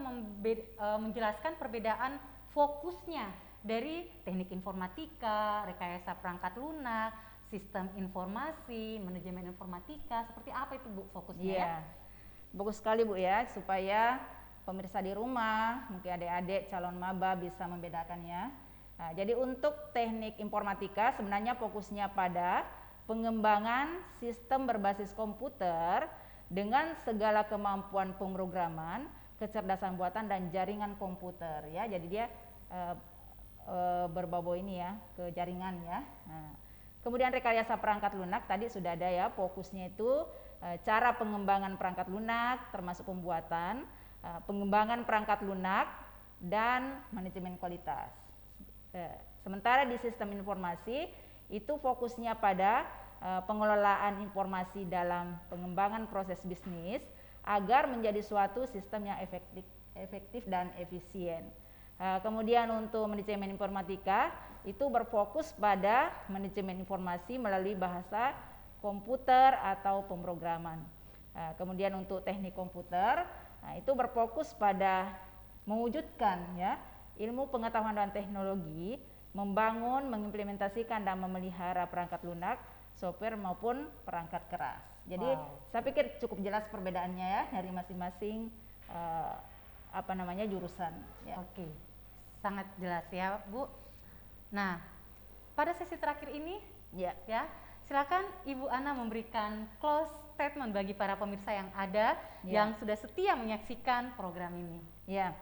menjelaskan perbedaan fokusnya dari teknik informatika, rekayasa perangkat lunak, sistem informasi, manajemen informatika, seperti apa itu Bu fokusnya ya? Iya, bagus sekali Bu ya, supaya pemirsa di rumah, mungkin adik-adik calon maba bisa membedakannya. Nah, jadi untuk teknik informatika sebenarnya fokusnya pada pengembangan sistem berbasis komputer dengan segala kemampuan pemrograman, kecerdasan buatan dan jaringan komputer ya. Jadi dia berbau ini ya ke jaringan ya. Nah, kemudian rekayasa perangkat lunak tadi sudah ada ya, fokusnya itu cara pengembangan perangkat lunak termasuk pembuatan, pengembangan perangkat lunak dan manajemen kualitas. Sementara di sistem informasi itu fokusnya pada pengelolaan informasi dalam pengembangan proses bisnis agar menjadi suatu sistem yang efektif dan efisien. Kemudian untuk manajemen informatika itu berfokus pada manajemen informasi melalui bahasa komputer atau pemrograman. Kemudian untuk teknik komputer itu berfokus pada mewujudkan ya ilmu pengetahuan dan teknologi, membangun, mengimplementasikan dan memelihara perangkat lunak, software maupun perangkat keras. Jadi saya pikir cukup jelas perbedaannya ya dari masing-masing jurusan. Ya. Oke, sangat jelas ya Bu. Nah, pada sesi terakhir ini Ya. silakan Ibu Ana memberikan close statement bagi para pemirsa yang ada Ya. yang sudah setia menyaksikan program ini. Ya,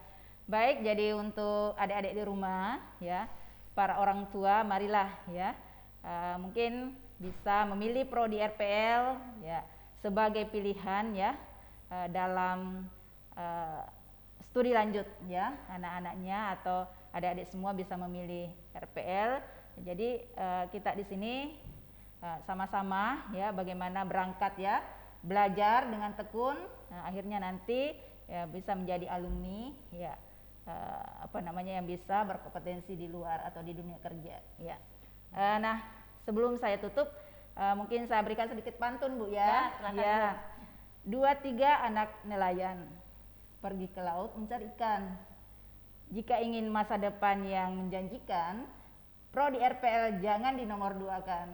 baik. Jadi untuk adik-adik di rumah, ya, para orang tua, marilah, ya, mungkin bisa memilih prodi RPL, ya, sebagai pilihan, ya, dalam studi lanjut, ya, anak-anaknya atau adik-adik semua bisa memilih RPL. Jadi kita di sini sama-sama, ya, bagaimana berangkat, ya, belajar dengan tekun, akhirnya nanti ya, bisa menjadi alumni, ya. Yang bisa berkompetensi di luar atau di dunia kerja ya. Nah, sebelum saya tutup mungkin saya berikan sedikit pantun Bu ya. Ya, 2-3 anak nelayan pergi ke laut mencari ikan. Jika ingin masa depan yang menjanjikan, prodi RPL jangan dinomor 2-kan.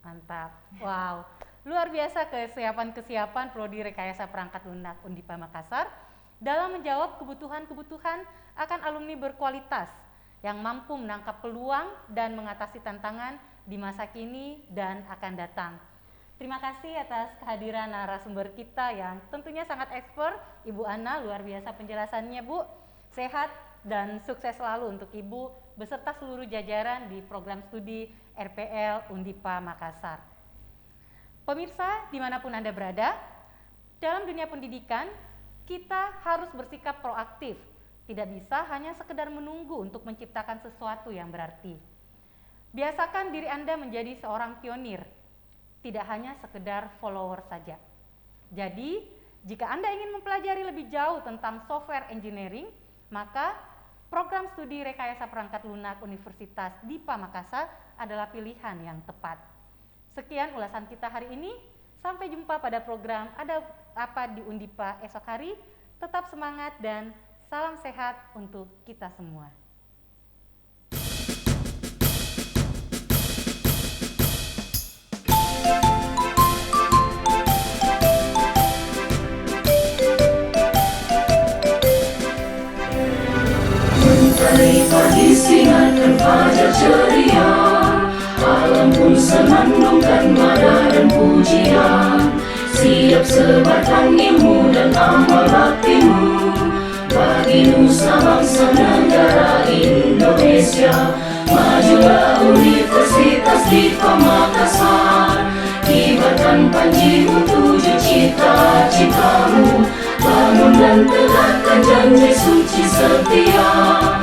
Mantap. Wow. Luar biasa kesiapan prodi rekayasa perangkat lunak Undipa Makassar dalam menjawab kebutuhan-kebutuhan akan alumni berkualitas yang mampu menangkap peluang dan mengatasi tantangan di masa kini dan akan datang. Terima kasih atas kehadiran narasumber kita yang tentunya sangat expert, Ibu Ana, luar biasa penjelasannya Bu. Sehat dan sukses selalu untuk Ibu beserta seluruh jajaran di program studi RPL Undipa Makassar. Pemirsa, dimanapun Anda berada, dalam dunia pendidikan, kita harus bersikap proaktif, tidak bisa hanya sekedar menunggu untuk menciptakan sesuatu yang berarti. Biasakan diri Anda menjadi seorang pionir, tidak hanya sekedar follower saja. Jadi, jika Anda ingin mempelajari lebih jauh tentang software engineering, maka program studi rekayasa perangkat lunak Universitas Dipa Makassar adalah pilihan yang tepat. Sekian ulasan kita hari ini. Sampai jumpa pada program Ada Apa di Undipa esok hari. Tetap semangat dan salam sehat untuk kita semua. Mentari pagi singatkan fajar ceria, alam pun senandungkan mada dan pujian. Siap sebatang ilmu dan amal baktimu bagi nusa bangsa negara Indonesia. Majulah Universitas Dipa Makassar, kibarkan panjimu tuju cita-citamu, bangun dan tegakkan janji suci setia.